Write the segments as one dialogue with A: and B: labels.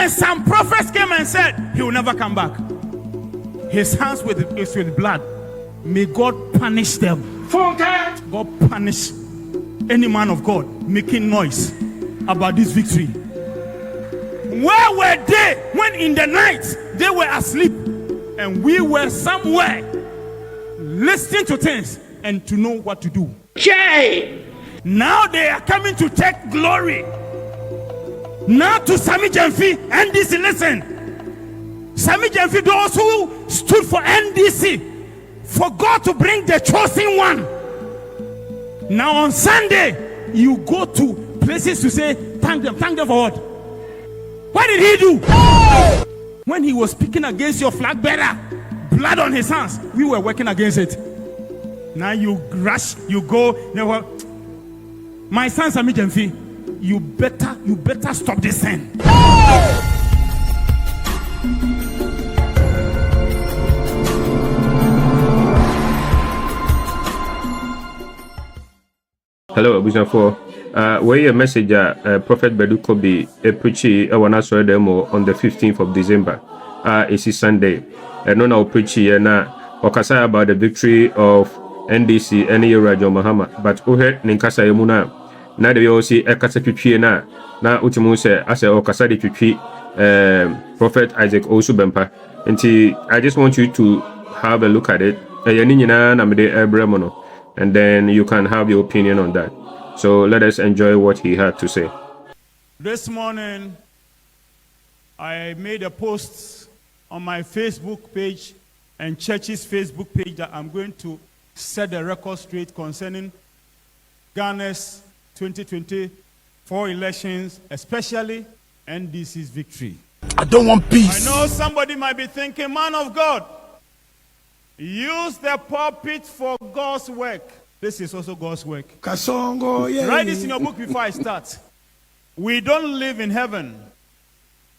A: Then some prophets came and said, he will never come back. His hands is with blood. May God punish them. God punish any man of God making noise about this victory. Where were they when in the night they were asleep and we were somewhere listening to things and to know what to do? Now they are coming to take glory. Now to Sammy Gyamfi, NDC, listen. Sammy Gyamfi, those who stood for NDC, for God to bring the chosen one. Now on Sunday, you go to places to say, thank them. Thank them for what? What did he do? When he was speaking against your flag bearer, blood on his hands, we were working against it. Now you rush, you go. My son Sammy Gyamfi, you better stop this thing.
B: Hello, Abusafo. Where a message Prophet Badu Kobi preachy sorry demo on the 15th of December. It's Sunday. And now preachy na okasa about the victory of NDC and Rajo Muhammad. But Ohe Ninkasa Yemuna. Na de yo si ekasa twitwie na utimu se ase okasa de twitwi Prophet Isaac Owusu Bempah. Nti I just want you to have a look at it. And then you can have your opinion on that. So let us enjoy what he had to say.
A: This morning I made a post on my Facebook page and church's Facebook page that I'm going to set the record straight concerning Ghana's 2024 elections, especially NDC's victory.
C: I don't want peace.
A: I know somebody might be thinking, man of God, use the pulpit for God's work. This is also God's work.
C: Kasongo, yeah.
A: Write this in your book before I start. We don't live in heaven.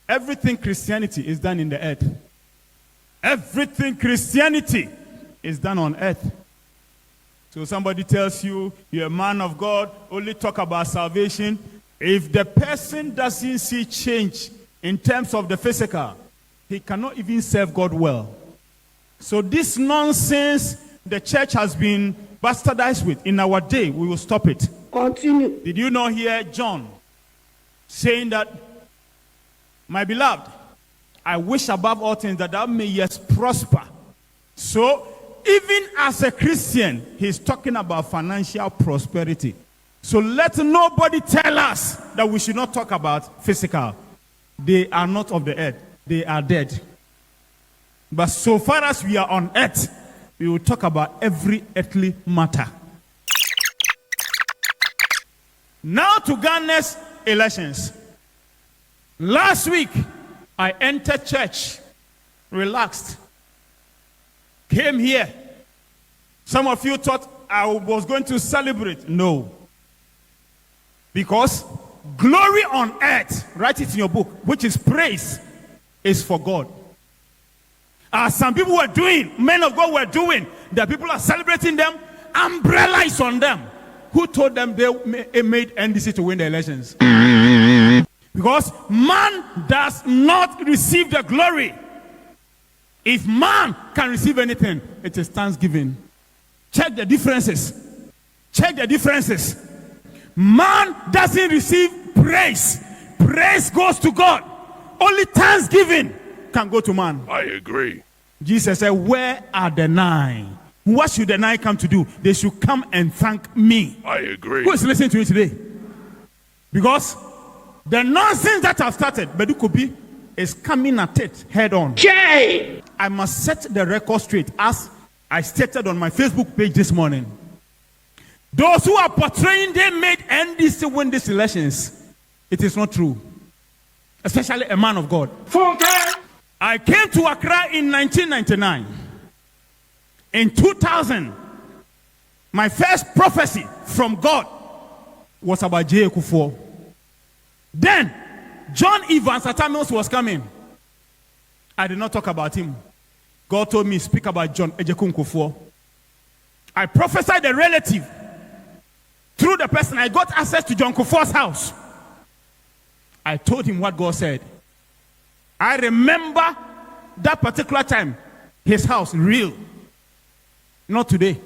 A: Everything Christianity is done in the earth. Everything Christianity is done on earth. So somebody tells you, you're a man of God, only talk about salvation. If the person doesn't see change in terms of the physical, he cannot even serve God well. So this nonsense the church has been bastardized with in our day, we will stop it.
D: Continue.
A: Did you not hear John saying that, my beloved, I wish above all things that thou mayest prosper. So even as a Christian, he's talking about financial prosperity. So let nobody tell us that we should not talk about physical. They are not of the earth. They are dead. But so far as we are on earth, we will talk about every earthly matter. Now to Ghana's elections. Last week, I entered church, relaxed, came here. Some of you thought I was going to celebrate. No. Because glory on earth, write it in your book, which is praise, is for God. As some people were doing, men of God were doing, the people are celebrating them, umbrella is on them. Who told them they made NDC to win the elections? Because man does not receive the glory. If man can receive anything, it is thanksgiving. Check the differences. Check the differences. Man doesn't receive praise. Praise goes to God. Only thanksgiving can go to man.
C: I agree.
A: Jesus said, where are the 9? What should the 9 come to do? They should come and thank me.
C: I agree.
A: Who is listening to me today? Because the nonsense that I've started, Badu Kobi, is coming at it head on.
D: Jay!
A: I must set the record straight as I stated on my Facebook page this morning. Those who are portraying they made NDC win these elections, it is not true. Especially a man of God. I came to Accra in 1999. In 2000, my first prophecy from God was about J. Kufuor. Then, John Evans Atamios was coming. I did not talk about him. God told me, speak about John Ejekun Kufuor. I prophesied a relative. Through the person, I got access to John Kufuor's house. I told him what God said. I remember that particular time, his house, real. Not today.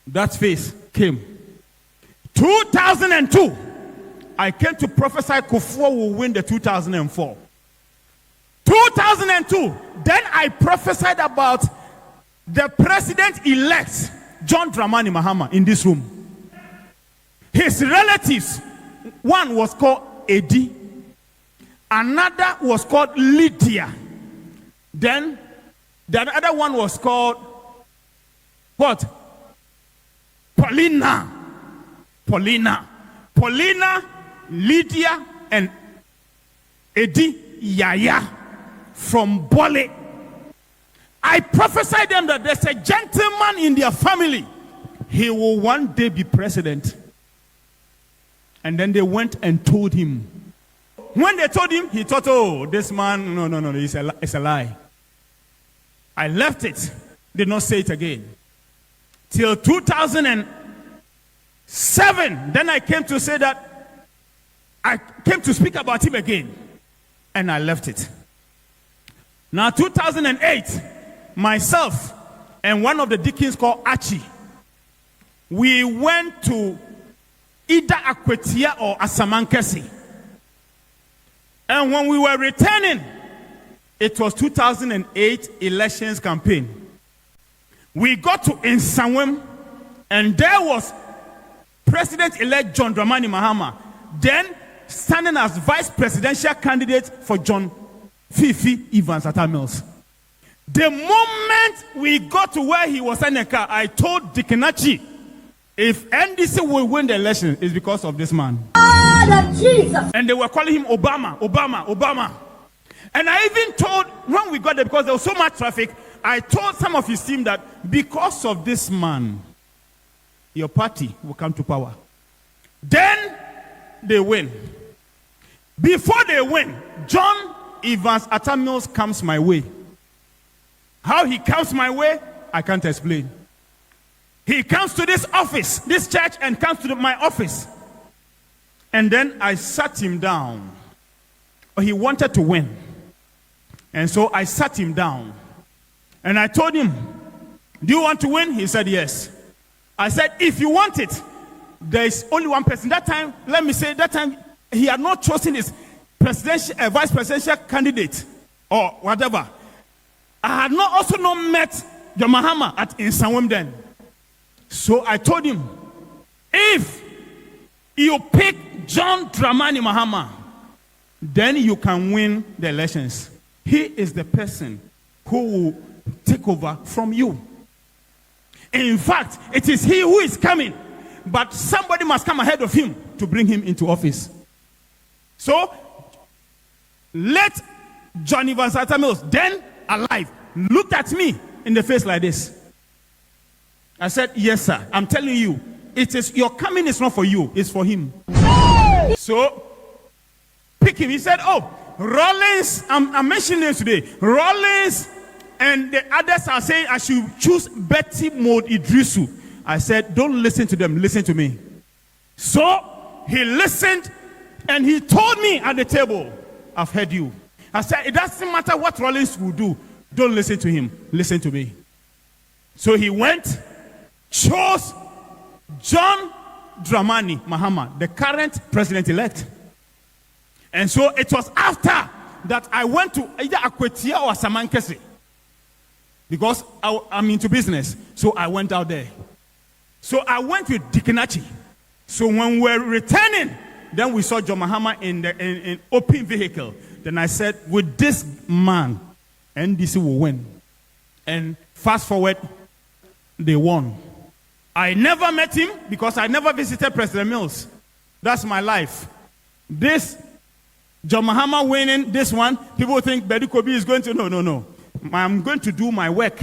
A: That face came. 2002, I came to prophesy Kufuor will win the 2004. 2002, then I prophesied about the president-elect, John Dramani Mahama, in this room. His relatives, one was called Eddie, another was called Lydia. Then the other one was called what? Paulina, Lydia, and Eddie Yaya from Bole. I prophesied them that there's a gentleman in their family. He will one day be president. And then they went and told him. When they told him, he thought, oh, this man, no, it's a lie. I left it. Did not say it again. Till 2007, then I came to say that, I came to speak about him again. And I left it. Now 2008, myself and one of the deacons called Archie, we went to either Akwetia or Asamankesi. And when we were returning, it was 2008 elections campaign. We got to Nsawam, and there was President-elect John Dramani Mahama, then standing as vice presidential candidate for John Fifi Evans Atamils. The moment we got to where he was in the car, I told Dikenachi, if NDC will win the election, it's because of this man. Jesus. And they were calling him Obama. And I even told, when we got there, because there was so much traffic, I told some of his team that because of this man, your party will come to power. Then they win. Before they win, John Evans Atamils comes my way. How he comes my way, I can't explain. He comes to this office, this church, and comes to my office. And then I sat him down. He wanted to win. And so I sat him down. And I told him, do you want to win? He said, yes. I said, if you want it, there is only one person. That time, let me say, that time, he had not chosen his presidential, vice presidential candidate or whatever. I had not also not met John Mahama at Nsawam then. So I told him, if you pick John Dramani Mahama, then you can win the elections. He is the person who will take over from you. In fact, it is he who is coming, but somebody must come ahead of him to bring him into office. So, let John Evans Atamils, then alive, looked at me in the face like this. I said, yes, sir. I'm telling you, it is your coming is not for you, it's for him. So, pick him. He said, oh, Rollins, I'm mentioning him today. Rollins and the others are saying I should choose Betty Maud Idrisu. I said, don't listen to them, listen to me. So, he listened and he told me at the table, I've heard you. I said, it doesn't matter what Rollins will do. Don't listen to him, listen to me. So he went, chose John Dramani Mahama, the current president-elect. And so it was after that I went to either Akwetia or Samankesi. Because I'm into business. So I went out there. So I went with Dikenachi. So when we were returning, then we saw John Mahama in the open vehicle. Then I said, with this man, NDC will win. And fast forward, they won. I never met him because I never visited President Mills. That's my life. This John Mahama winning this one, people think Badu Kobi is going to, no. I'm going to do my work.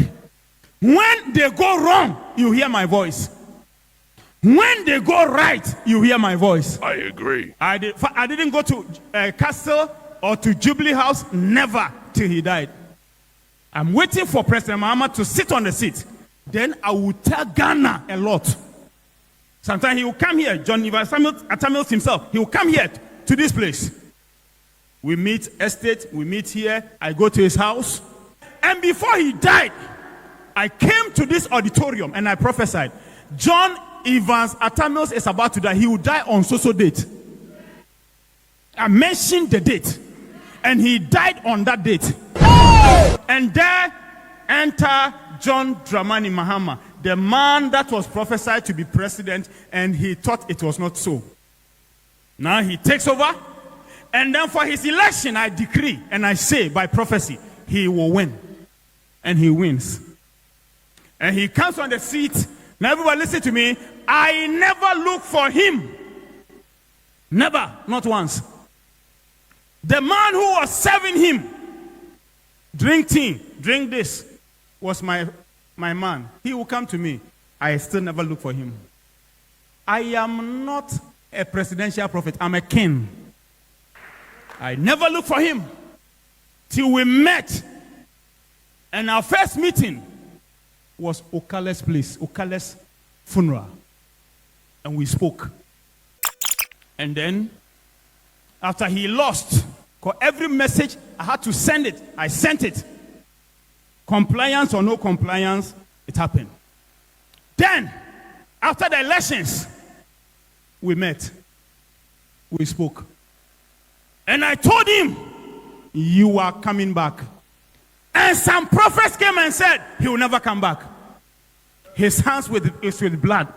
A: When they go wrong, you hear my voice. When they go right, you hear my voice.
C: I agree.
A: I didn't go to Castle or to Jubilee House, never till he died. I'm waiting for President Mahama to sit on the seat. Then I will tell Ghana a lot. Sometimes he will come here, John Evans Atamils himself, he will come here to this place. We meet estate, we meet here. I go to his house. And before he died, I came to this auditorium and I prophesied. John Evans Atamios is about to die. He will die on so date. I mentioned the date. And he died on that date. And there enter John Dramani Mahama, the man that was prophesied to be president, and he thought it was not so. Now he takes over, and then for his election, I decree and I say by prophecy, he will win. And he wins. And he comes on the seat. Now everybody listen to me. I never look for him. Never, not once. The man who was serving him, drink tea, drink this, was my man. He will come to me. I still never look for him. I am not a presidential prophet. I'm a king. I never look for him till we met. And our first meeting was Okale's place, Okale's funeral. And we spoke. And then, after he lost, because every message I had to send it, I sent it. Compliance or no compliance, it happened. Then, after the elections, we met. We spoke. And I told him, you are coming back. And some prophets came and said, he will never come back. His hands is with blood.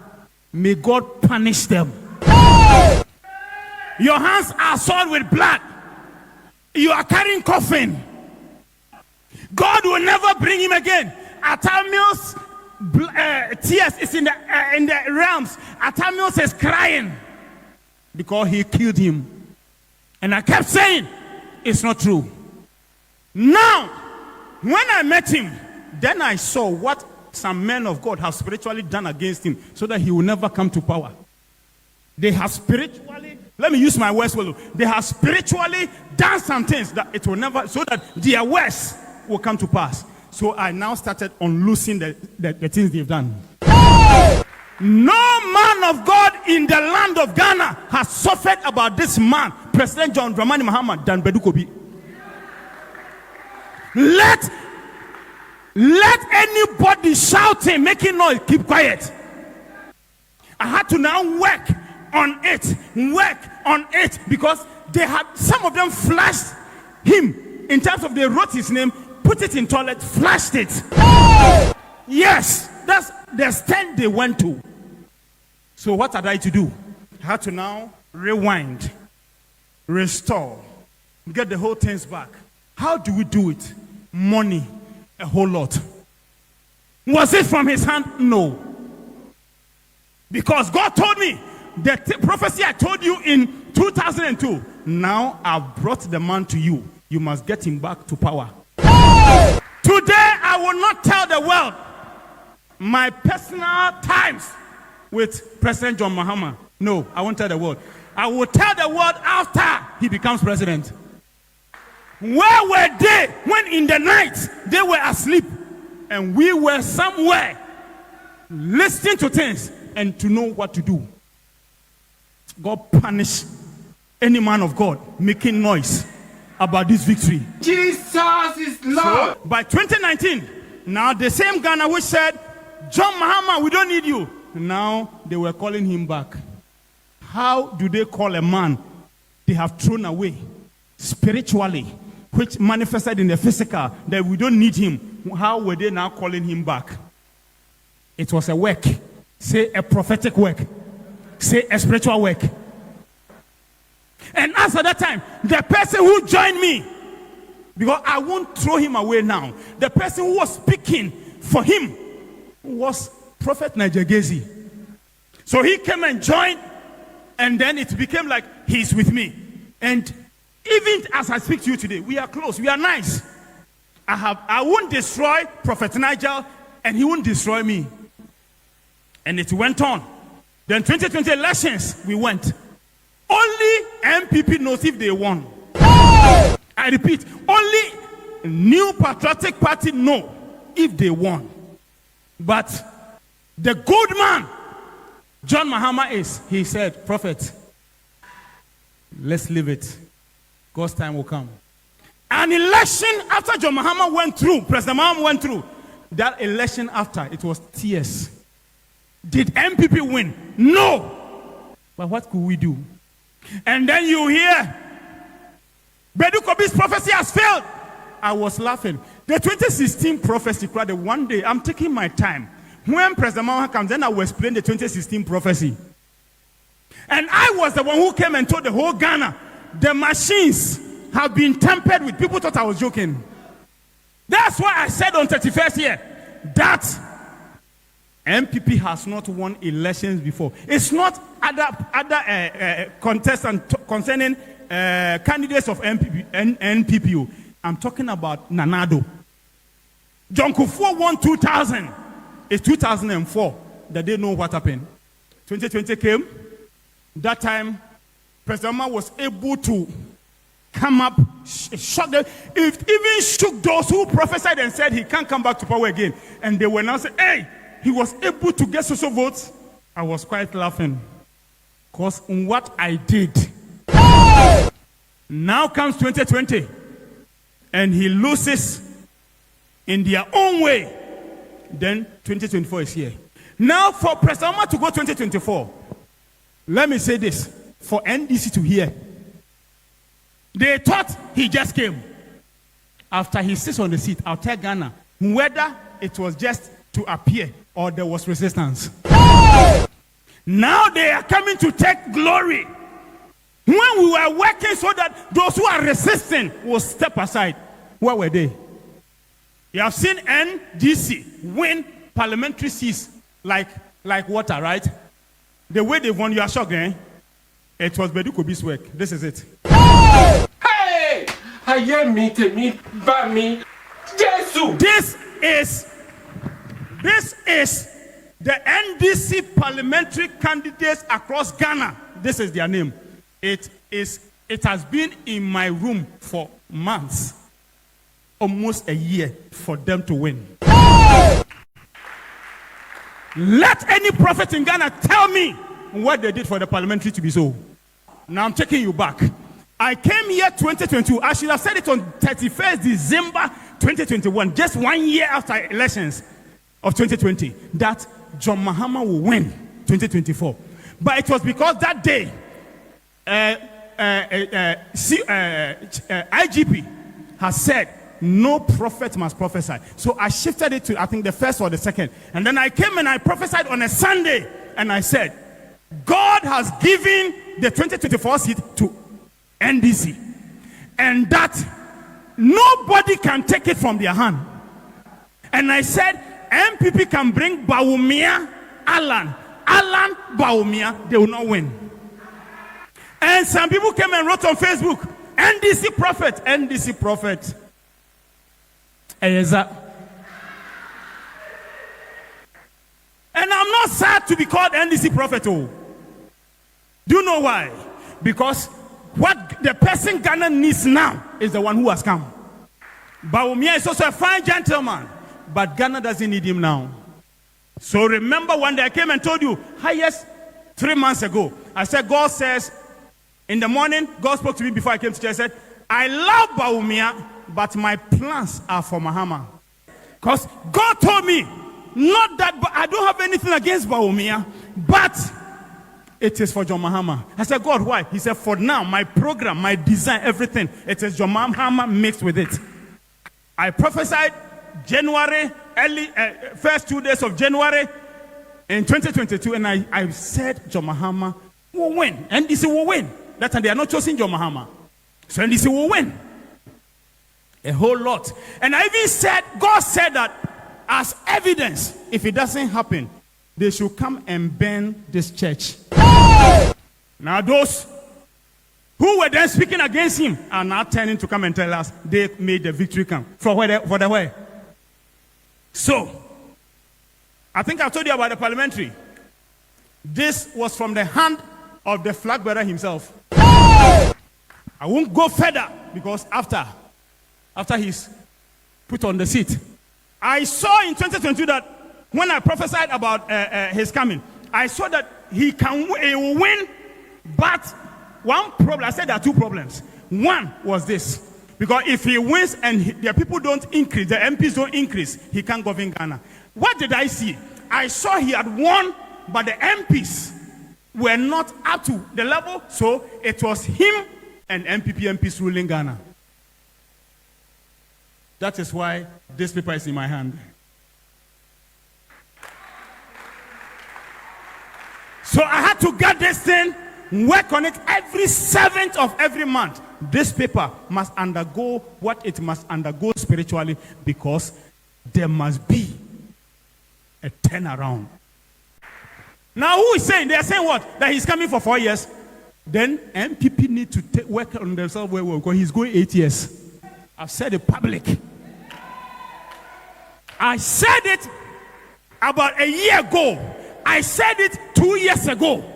A: May God punish them. Your hands are soiled with blood. You are carrying coffin. God will never bring him again. Atamios' tears is in the realms. Atamios is crying because he killed him. And I kept saying, it's not true. Now, when I met him, then I saw what some men of God have spiritually done against him so that he will never come to power. They have spiritually, let me use my words well, they have spiritually done some things that it will never, so that their words will come to pass. So I now started unloosing the things they've done. No man of God in the land of Ghana has suffered about this man, President John Dramani Mahama, than Badu Kobi. Let anybody shouting, making noise, keep quiet. I had to now work on it, because they had, some of them flashed him in terms of they wrote his name, put it in toilet, flashed it. Yes, that's the extent they went to. So what had I to do? I had to now rewind, restore, get the whole things back. How do we do it? Money, a whole lot. Was it from his hand? No. Because God told me, the prophecy I told you in 2002, now I've brought the man to you. You must get him back to power. Today, I will not tell the world my personal times with President John Mahama. No, I won't tell the world. I will tell the world after he becomes president. Where were they when in the night they were asleep and we were somewhere listening to things and to know what to do? God punish any man of God making noise about this victory.
D: Jesus is Lord.
A: So, by 2019, now the same Ghana which said, John Mahama, we don't need you. Now they were calling him back. How do they call a man they have thrown away spiritually, which manifested in the physical, that we don't need him? How were they now calling him back? It was a work. Say a prophetic work. Say a spiritual work. And as at that time, the person who joined me, because I won't throw him away now, the person who was speaking for him was Prophet NIgel Gaisie. So he came and joined, and then it became like he's with me. And even as I speak to you today, we are close, we are nice. I won't destroy Prophet NIgel, and he won't destroy me. And it went on. Then 2020 elections, we went. Only MPP knows if they won. I repeat, only New Patriotic Party know if they won. But the good man, John Mahama he said, Prophet, let's leave it. God's time will come. An election after John Mahama went through, President Mahama went through, that election after, it was tears. Did MPP win? No. But what could we do? And then you hear, Badu Kobi's prophecy has failed. I was laughing. The 2016 prophecy, the one day, I'm taking my time. When President Mahama comes, then I will explain the 2016 prophecy. And I was the one who came and told the whole Ghana, the machines have been tampered with. People thought I was joking. That's why I said on 31st year that MPP has not won elections before. It's not other contestants concerning candidates of NPPU. I'm talking about Nanado. John Kufuor won 2000. It's 2004 that they know what happened. 2020 came. That time, President Omar was able to come up, shock them. It even shook those who prophesied and said he can't come back to power again. And they were now saying, hey, he was able to get social votes. I was quite laughing. Because what I did. Now comes 2020. And he loses in their own way. Then 2024 is here. Now for President Omar to go 2024, let me say this. For NDC to hear, they thought he just came. After he sits on the seat, I'll tell Ghana whether it was just to appear or there was resistance. Now they are coming to take glory. When we were working so that those who are resisting will step aside, where were they? You have seen NDC win parliamentary seats like water, right? The way they won, you are shocked, eh? It was Badu Kobi's work. This is it.
D: Hey! I hear me, Bami. Jesus!
A: This is the NDC parliamentary candidates across Ghana. This is their name. It has been in my room for months, almost a year, for them to win. Let any prophet in Ghana tell me what they did for the parliamentary to be so. Now I'm taking you back. I came here 2022. I should have said it on 31st December 2021, just 1 year after elections of 2020, that John Mahama will win 2024. But it was because that day, IGP has said, no prophet must prophesy. So I shifted it to, I think, the first or the second. And then I came and I prophesied on a Sunday. And I said, God has given the 2024 seat to NDC. And that nobody can take it from their hand. And I said, MPP can bring Bawumia, Alan, Bawumia, they will not win. And some people came and wrote on Facebook, NDC prophet. And I'm not sad to be called NDC prophet. Oh. Do you know why? Because what the person Ghana needs now is the one who has come. Bawumia is also a fine gentleman, but Ghana doesn't need him now. So remember one day I came and told you, highest 3 months ago, I said, God says, in the morning, God spoke to me before I came to church. I said, I love Bawumia, but my plans are for Mahama. Because God told me, not that I don't have anything against Bawumia, but it is for John Mahama. I said, God, why? He said, for now, my program, my design, everything, it is John Mahama mixed with it. I prophesied January, first 2 days of January in 2022, and I said John Mahama will win. NDC will win. That time they are not choosing John Mahama. So NDC will win. A whole lot. And I even said, God said that as evidence, if it doesn't happen, they should come and burn this church. Now those who were then speaking against him are now turning to come and tell us they made the victory come. For the way. So, I think I told you about the parliamentary. This was from the hand of the flag bearer himself. I won't go further because after he's put on the seat, I saw in 2022 that when I prophesied about his coming, I saw that he will win, but one problem, I said there are two problems. One was this. Because if he wins and the people don't increase, the MPs don't increase, he can't govern Ghana. What did I see? I saw he had won, but the MPs were not up to the level, so it was him and MPs ruling Ghana. That is why this paper is in my hand. So I had to get this thing, work on it every 7th of every month. This paper must undergo what it must undergo spiritually, because there must be a turnaround. Now, who is saying? They are saying what? That he's coming for 4 years. Then MPP need to work on themselves well, because he's going 8 years. I've said it public. I said it about a year ago. I said it 2 years ago.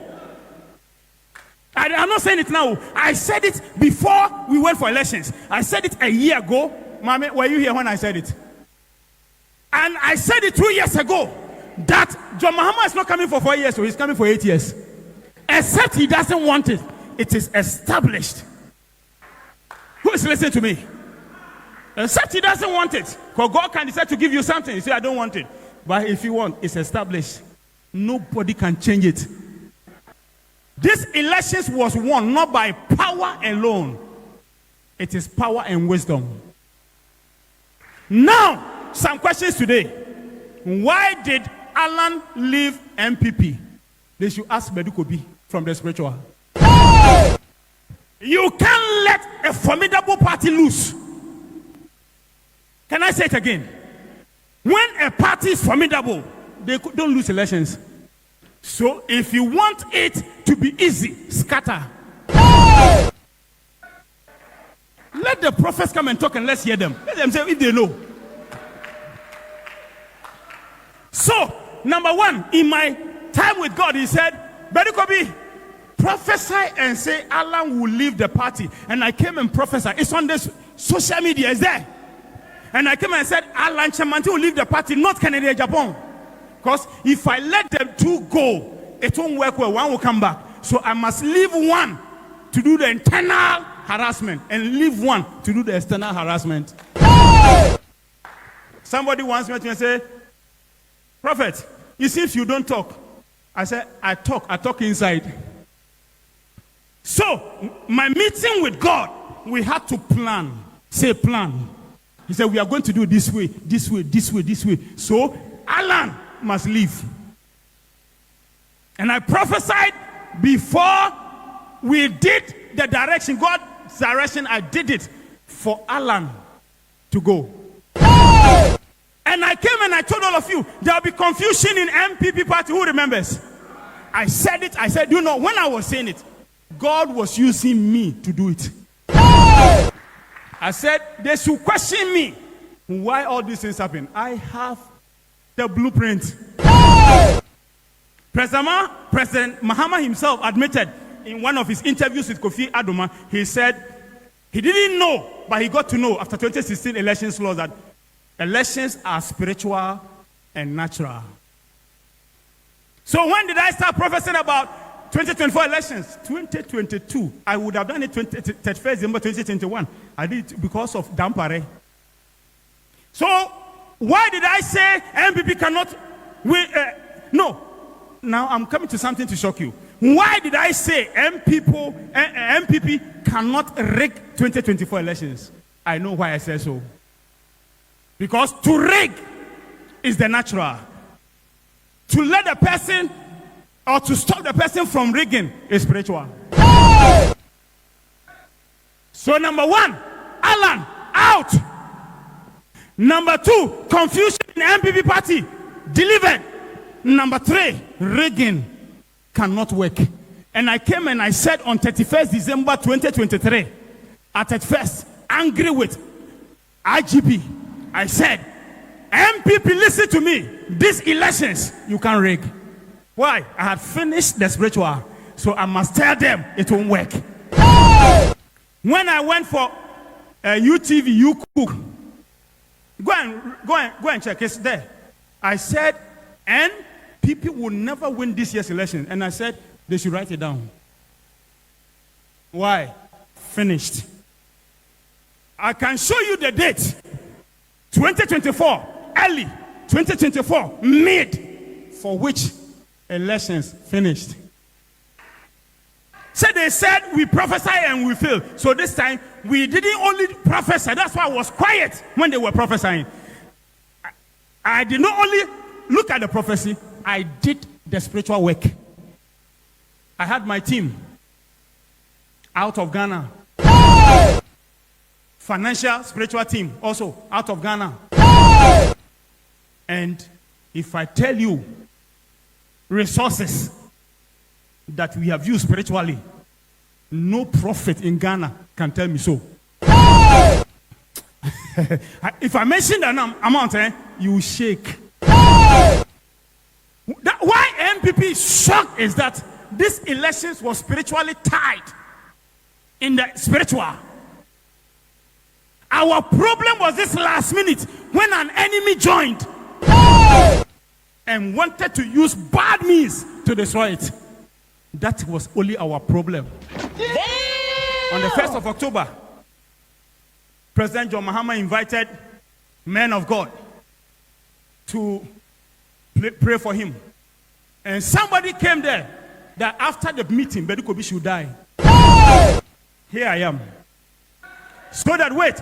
A: I'm not saying it now. I said it before we went for elections. I said it a year ago. Mama, were you here when I said it? And I said it 2 years ago that John Mahama is not coming for 4 years, so he's coming for 8 years. Except he doesn't want it. It is established. Who is listening to me? Except he doesn't want it. Because God can decide to give you something. You say, I don't want it. But if you want, it's established. Nobody can change it. This elections was won not by power alone. It is power and wisdom. Now, some questions today. Why did Alan leave MPP? They should ask Badu Kobi from the spiritual. You can't let a formidable party lose. Can I say it again? When a party is formidable, they don't lose elections. So if you want it to be easy, scatter. Let the prophets come and talk, and let's hear them. Let them say if they know. So, number one, in my time with God, he said, Badu Kobi, prophesy and say Alan will leave the party. And I came and prophesied. It's on this social media, it's there. And I came and said, Alan Chamanti will leave the party, not Canada, Japan. Because if I let them two go, it won't work well. One will come back. So I must leave one to do the internal harassment and leave one to do the external harassment. Somebody once met me and said, Prophet, it seems you don't talk. I said, I talk inside. So, my meeting with God, we had to plan. Say plan. He said, we are going to do it this way, this way, this way, this way. So, Alan must leave. And I prophesied before we did the direction, God's direction, I did it for Alan to go. And I came and I told all of you, there will be confusion in MPP party. Who remembers? I said it. I said, you know, when I was saying it, God was using me to do it. I said, they should question me. Why all these things happen? I have the blueprint. President Mahama himself admitted in one of his interviews with Kofi Adoma, he said he didn't know, but he got to know after 2016 elections laws that elections are spiritual and natural. So when did I start prophesying about 2024 elections? 2022. I would have done it 31st December 2021. I did it because of Dampare. So why did I say MPP cannot win? No. Now I'm coming to something to shock you. Why did I say MPP cannot rig 2024 elections? I know why I said so. Because to rig is the natural. To let the person or to stop the person from rigging is spiritual. So number one, Alan, out. Number two, confusion in the MPP party, delivered. Number three, rigging cannot work. And I came and I said on 31st December 2023, at 31st, angry with IGP, I said, MPP, listen to me. These elections, you can't rig. Why? I had finished the spiritual. So I must tell them it won't work. When I went for UTV, you cook. Go and check. It's there. I said, MPP will never win this year's election. And I said, they should write it down. Why? Finished. I can show you the date. 2024, early. 2024, mid, for which elections finished. So they said we prophesy and we fail. So this time, we didn't only prophesy. That's why I was quiet when they were prophesying. I did not only look at the prophecy, I did the spiritual work. I had my team out of Ghana. Financial, spiritual team also out of Ghana. And if I tell you resources that we have used spiritually, no prophet in Ghana can tell me so. If I mention that amount, you will shake. Why MPP is shocked is that this elections was spiritually tied in the spiritual. Our problem was this last minute when an enemy joined and wanted to use bad means to destroy it. That was only our problem. Damn. On the 1st of October, President John Mahama invited men of God to pray for him. And somebody came there that after the meeting, Badu Kobi should die. Here I am. So that when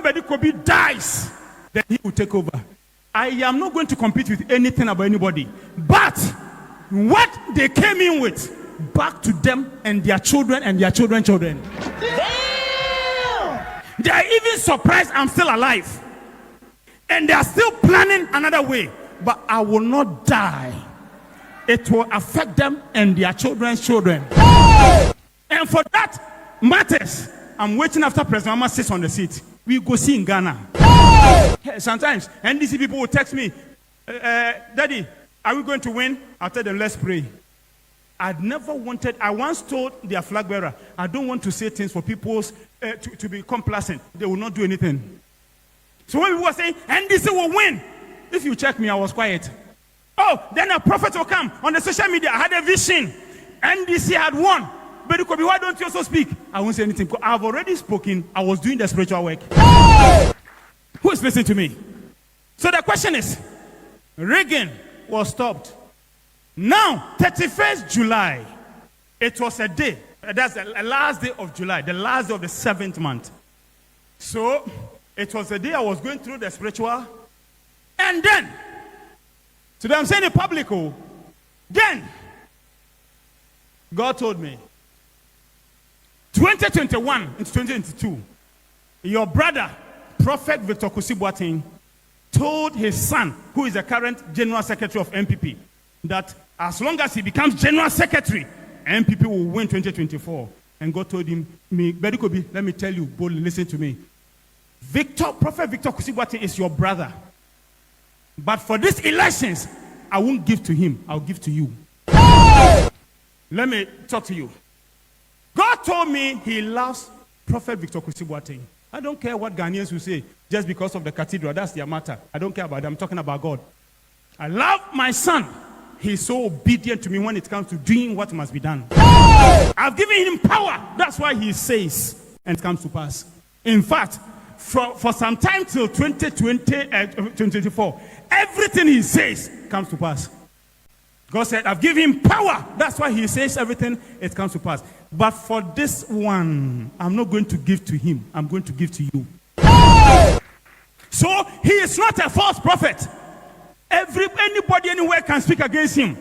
A: Badu Kobi dies, then he will take over. I am not going to compete with anything about anybody. But what they came in with, back to them and their children and their children's children. Damn! They are even surprised I'm still alive. And they are still planning another way. But I will not die. It will affect them and their children's children. And for that matters, I'm waiting after President Mama sits on the seat. We go see in Ghana. Sometimes NDC people will text me, Daddy, are we going to win? I'll tell them, let's pray. I once told their flag bearer, I don't want to say things for people to be complacent. They will not do anything. So when people were saying, NDC will win, if you check me, I was quiet. Oh, then a prophet will come on the social media. I had a vision. NDC had won. Badu Kobi, why don't you also speak? I won't say anything because I've already spoken. I was doing the spiritual work. Who is listening to me? So the question is, Reagan was stopped. Now, 31st July, it was a day. That's the last day of July, the last day of the 7th month. So, it was a day I was going through the spiritual. And then, today I'm saying in public, then, God told me, 2021 into 2022, your brother, Prophet Victor Kusi told his son, who is the current General Secretary of MPP, that as long as he becomes General Secretary, MPP will win 2024. And God told him, Badu Kobi, let me tell you boldly, listen to me. Prophet Victor Kusi is your brother. But for these elections, I won't give to him, I'll give to you. Let me talk to you. God told me he loves Prophet Victor Kusi. I don't care what Ghanaians will say just because of the cathedral. That's their matter. I don't care about them. I'm talking about God. I love my son. He's so obedient to me when it comes to doing what must be done. I've given him power. That's why he says, and it comes to pass. In fact, for some time till 2024, everything he says comes to pass. God said, I've given him power. That's why he says everything, it comes to pass. But for this one, I'm not going to give to him. I'm going to give to you. So he is not a false prophet. Anybody anywhere can speak against him.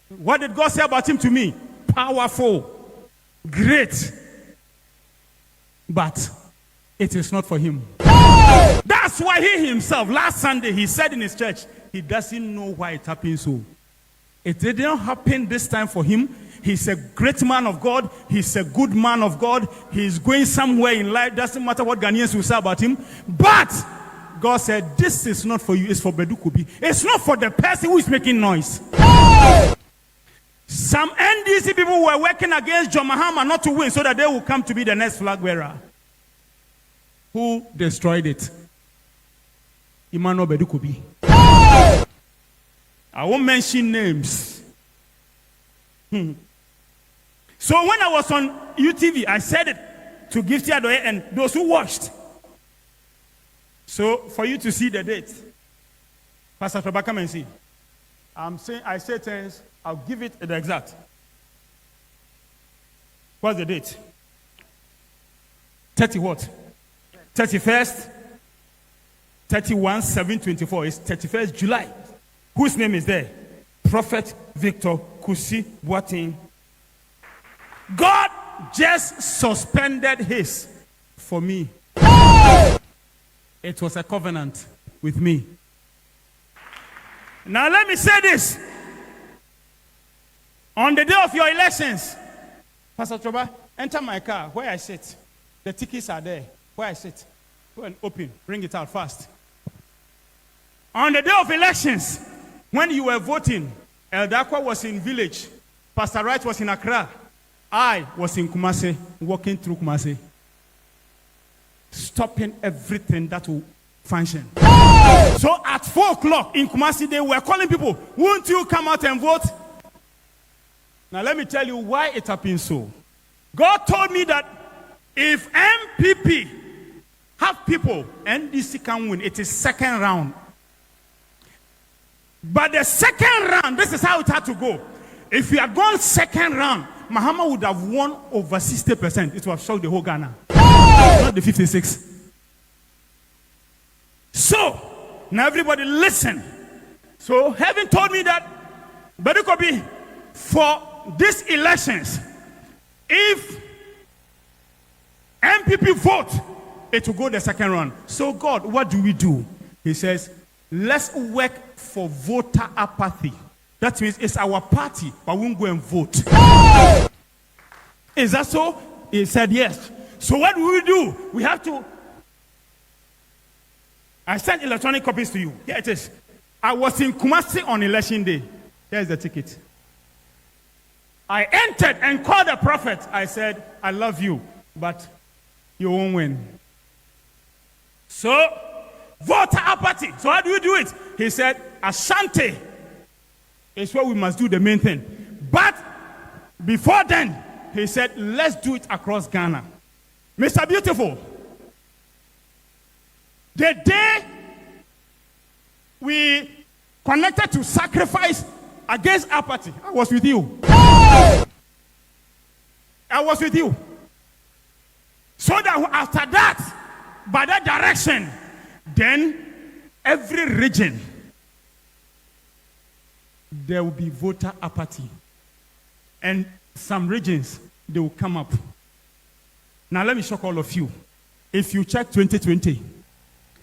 A: What did God say about him to me? Powerful, great, but it is not for him. That's why he himself, last Sunday, he said in his church, he doesn't know why it happened so. It didn't happen this time for him. He's a great man of God. He's a good man of God. He's going somewhere in life. Doesn't matter what Ghanaians will say about him. But God said, this is not for you. It's for Badu Kobi. It's not for the person who is making noise. Some NDC people were working against John Mahama not to win so that they will come to be the next flag bearer. Who destroyed it? Emmanuel Badu Kobi. I won't mention names. So when I was on UTV, I said it to Gift Adoye and those who watched. So for you to see the date, Pastor Toba, come and see. I say things, I'll give it the exact. What's the date? 30 what? 31st, 31, 7/24. It's 31st July. Whose name is there? Prophet Victor Kusi Boateng. God just suspended his for me. It was a covenant with me. Now let me say this. On the day of your elections, Pastor Toba, enter my car where I sit. The tickets are there where I sit. Go and open. Bring it out fast. On the day of elections, when you were voting, Eldakwa was in village. Pastor Wright was in Accra. I was in Kumasi, walking through Kumasi, stopping everything that will function. So at 4 o'clock in Kumasi, they were calling people, won't you come out and vote? Now let me tell you why it happened so. God told me that if MPP have people, NDC can win. It is second round. But the second round, this is how it had to go. If we had gone second round, Mahama would have won over 60%. It would have shocked the whole Ghana. Not the 56. So, now everybody listen. So, heaven told me that, Badu Kobi, for these elections, if MPP vote, it will go the second round. So, God, what do we do? He says, let's work for voter apathy. That means it's our party, but we won't go and vote. Is that so? He said yes. So what do we do? We have to... I sent electronic copies to you. Here it is. I was in Kumasi on election day. Here's the ticket. I entered and called the prophet. I said, I love you, but you won't win. So, voter apathy. So how do you do it? He said, Ashanti is where we must do the main thing. But before then, he said, let's do it across Ghana. Mr. Beautiful, the day we connected to sacrifice against apathy, I was with you. I was with you. So that after that, by that direction, then every region, there will be voter apathy. And some regions, they will come up. Now let me shock all of you. If you check 2020,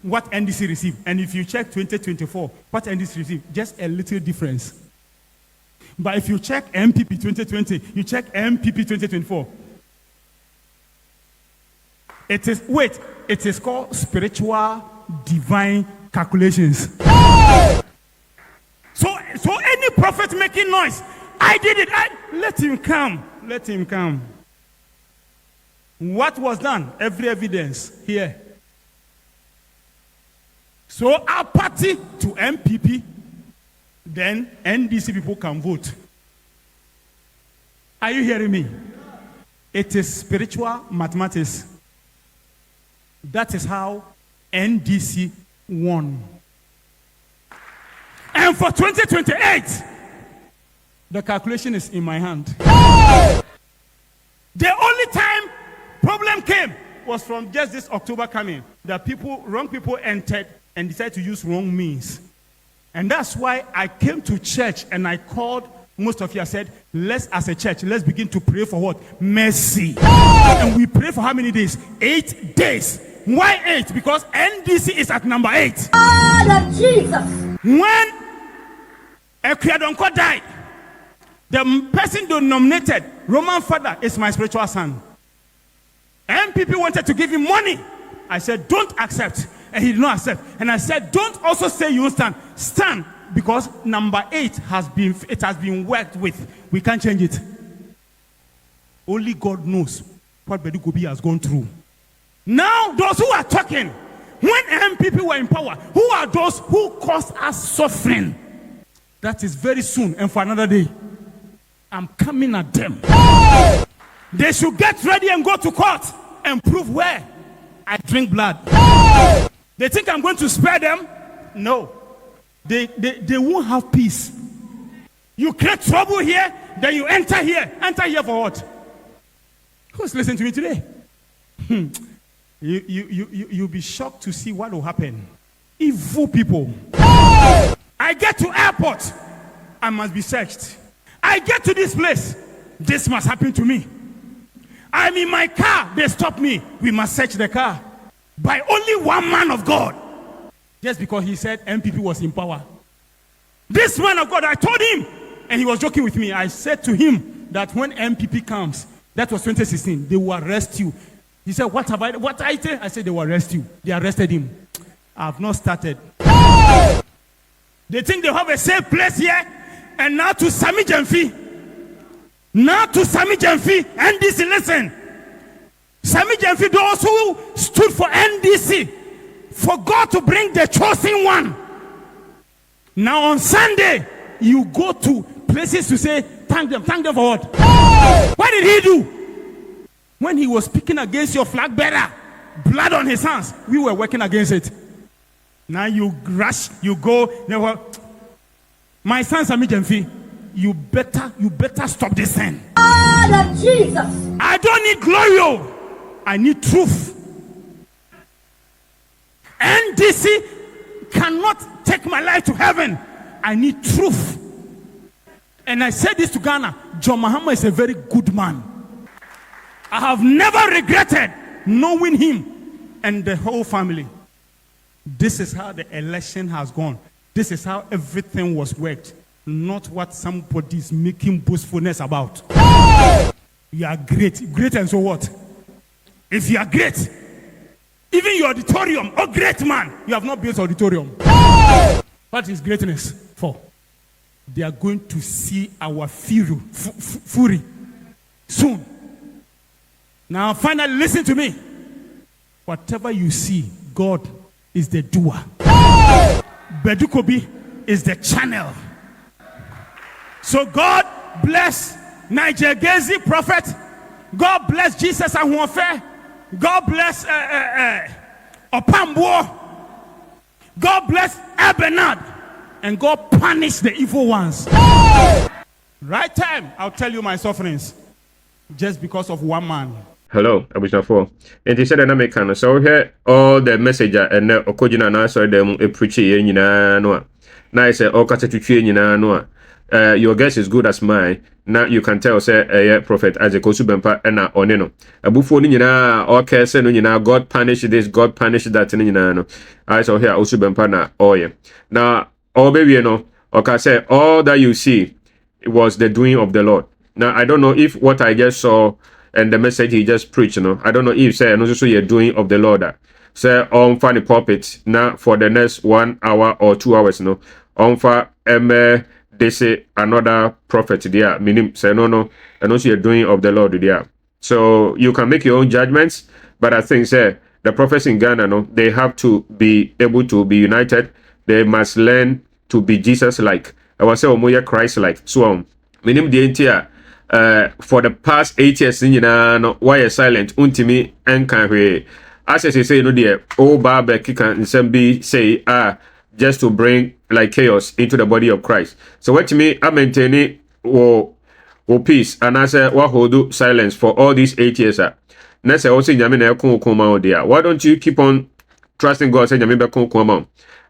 A: what NDC received, and if you check 2024, what NDC received, just a little difference. But if you check MPP 2020, you check MPP 2024, it is called spiritual divine calculations. So any prophet making noise, I did it. Let him come. Let him come. What was done? Every evidence here. So apathy to MPP, then NDC people can vote. Are you hearing me? It is spiritual mathematics. That is how NDC won. And for 2028, the calculation is in my hand. The only time problem came was from just this October coming. That wrong people entered and decided to use wrong means. And that's why I came to church and I called most of you. I said, as a church, let's begin to pray for what? Mercy. And we pray for how many days? 8 days. Why 8? Because NDC is at number 8.
E: Oh, Jesus.
A: When Ekriadonko died, the person they nominated, Roman father, is my spiritual son. MPP wanted to give him money. I said, don't accept. And he did not accept. And I said, don't also say you stand. Stand, because number 8 has been worked with. We can't change it. Only God knows what Badu Kobi has gone through. Now, those who are talking, when MPP were in power, who are those who caused us suffering? That is very soon and for another day. I'm coming at them. They should get ready and go to court and prove where I drink blood. They think I'm going to spare them? No. They won't have peace. You create trouble here, then you enter here. Enter here for what? Who's listening to me today? You'll be shocked to see what will happen. Evil people. I get to airport, I must be searched. I get to this place, this must happen to me. I'm in my car, they stop me. We must search the car. By only one man of God. Just because he said MPP was in power. This man of God, I told him, and he was joking with me. I said to him that when MPP comes, that was 2016, they will arrest you. He said, what I say? I said, they will arrest you. They arrested him. I have not started. They think they have a safe place here. And now to Sammy Gyamfi. NDC, listen. Sammy Gyamfi, those who stood for NDC, for God to bring the chosen one. Now on Sunday, you go to places to say, thank them for what? What did he do? When he was speaking against your flag bearer, blood on his hands, we were working against it. Now you rush, you go, never. My son Sammy Gyamfi, you better stop this sin.
E: God of Jesus.
A: I don't need glory. I need truth. NDC cannot take my life to heaven. I need truth. And I said this to Ghana. John Mahama is a very good man. I have never regretted knowing him and the whole family. This is how the election has gone. This is how everything was worked. Not what somebody is making boastfulness about. You are great. Great and so what? If you are great, even your auditorium, oh great man, you have not built auditorium. What is greatness for? They are going to see our fury soon. Now finally listen to me. Whatever you see, God is the doer. Badu Kobi is the channel. So God bless NIgel Gaisie, Prophet. God bless Jesus Ahuofe. God bless Opambour. God bless ElBernard. And God punish the evil ones. Right time, I'll tell you my sufferings. Just because of one man.
B: Hello, Abushnafo. And he said, and I make an so here all the messenger and Okojina and I saw them a preachy in Noah. Now I say, oh, Catatuchi in Noah. Your guess is good as mine. Now you can tell, say, Prophet Isaac Owusu Bempah and Oneno. A buffon in okay, say, God punish this, God punish that in no. I saw here Owusu Bempah na oye. Now, oh, baby, okay, say, all that you see was the doing of the Lord. Now, I don't know if what I just saw and the message he just preached, I don't know if, say, and also you're doing of the Lord. Say, on funny pulpit, now for the next 1 hour or 2 hours, on for they say another prophet there, meaning say no, and also you're doing of the Lord there. So you can make your own judgments, but I think say the prophets in Ghana, they have to be able to be united. They must learn to be Jesus-like. I was say Omoya Christ-like. So meaning the entire for the past 8 years, why are silent? Untimi and can as I say dear, oh Baba can be say just to bring like chaos into the body of Christ. So what to me, I maintain it or peace, and I say what hold do silence for all these 8 years. Next I also why don't you keep on trusting God? Say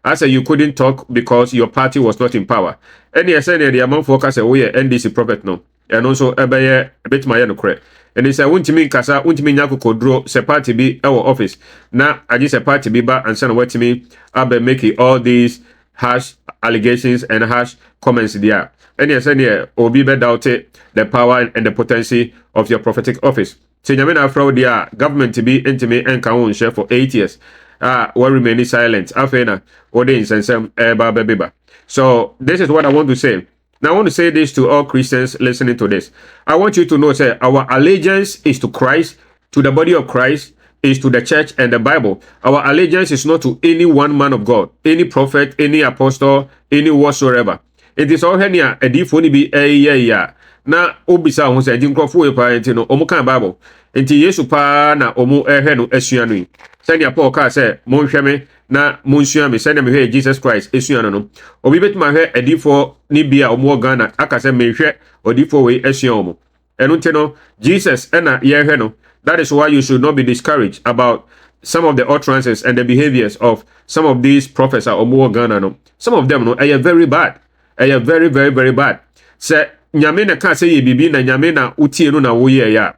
B: I say you couldn't talk because your party was not in power. And yes, the amount focus away NDC prophet no, and also a bit my correct. And he said, won't me kasa, won't me nyako draw se party be our office. Now I just a party be back and send away to me. I'll be making all these harsh allegations and harsh comments there. And yes, and yeah, Obi be doubted the power and the potency of your prophetic office. So Yamina fraud there, government to be intimate and can share for 8 years. What remaining silent. Afena, Odin and some Baba. So this is what I want to say. Now I want to say this to all Christians listening to this. I want you to know, say, our allegiance is to Christ, to the body of Christ, is to the church and the Bible. Our allegiance is not to any one man of God, any prophet, any apostle, any whatsoever. It is all here a different be a na obisa ho say jinkrofo we pa enti no omo kan Bible enti Yesu pa na omo ehwe no asua no sɛnea Paul ka sɛ monhwɛ me na monsua me sɛnea mehwɛ Jesus Christ asua no obi betima hwɛ adifo ni bia omo Ghana aka sɛ mehwɛ odifo we asua omo ɛno nti no Jesus ɛna yɛhwɛ no. That is why you should not be discouraged about some of the utterances and the behaviors of some of these prophets or more Ghana. No. Some of them are very bad. Are very, very, very bad. Say, nyame can't say bibi na nyame na utie no na woye ya.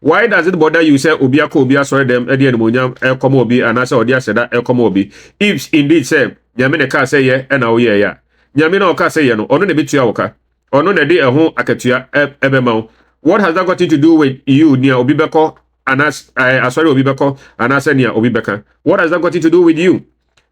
B: Why does it bother you say obiako obia sorry them edi enmonyam elkom obi and asa odia seda elkom obi? If indeed say nyame can't say ye na woye ya. Nyame na oka say ye no ono na betua woka. Ono na de eho akatua ebema. What has that got to do with you near obibeko? Sorry, Obibeko, and Asenia Obibeka. What has that got to do with you?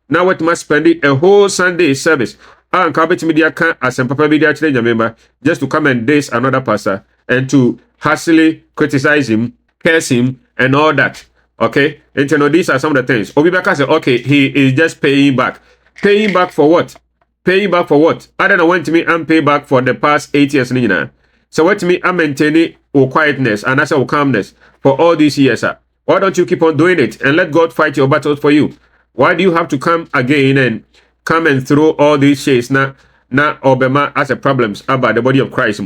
B: Now, what must spend a whole Sunday service and carpet media can as a Papa Media change member just to come and diss another pastor and to harshly criticize him, curse him, and all that. Okay, and you know, these are some of the things. Obibeka said, okay, he is just paying back. Paying back for what? Paying back for what? I don't know when to me and pay back for the past 8 years. So what to me, I'm maintaining quietness and also calmness for all these years. Why don't you keep on doing it and let God fight your battles for you? Why do you have to come again and come and throw all these shades na Obama as a problems about the body of Christ?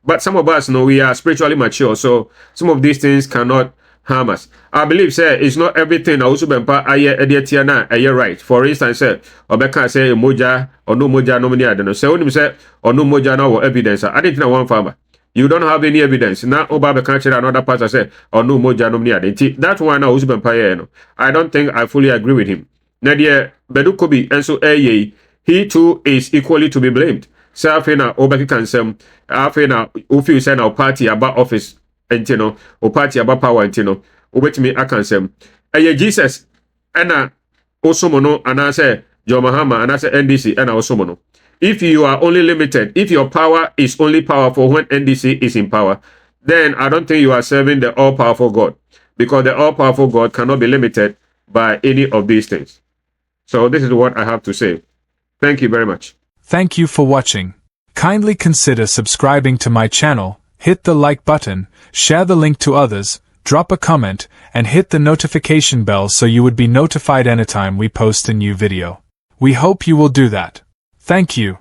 B: But some of us know we are spiritually mature, so some of these things cannot harm us. I believe, sir, it's not everything Owusu Bempah aye right. For instance, sir, Obeka say moja or no moja no many I don't know. Say only say or no moja no evidence. I didn't know one farmer. You don't have any evidence. Now, Oba can't another pastor say, or no more Janomia. That one now, Bempah, I don't think I fully agree with him. Nadia Badu Kobi, and so he too is equally to be blamed. So, Afena, Oba can say, Afena, Ufi send our party about office, and or party about power, and Obet me, I can say, Jesus, Anna, Osomono, and I say, Jomahama, and I say NDC, and Osomono. If you are only limited, if your power is only powerful when NDC is in power, then I don't think you are serving the all-powerful God, because the all-powerful God cannot be limited by any of these things. So this is what I have to say. Thank you very much.
E: Thank you for watching. Kindly consider subscribing to my channel, hit the like button, share the link to others, drop a comment, and hit the notification bell so you would be notified anytime we post a new video. We hope you will do that. Thank you.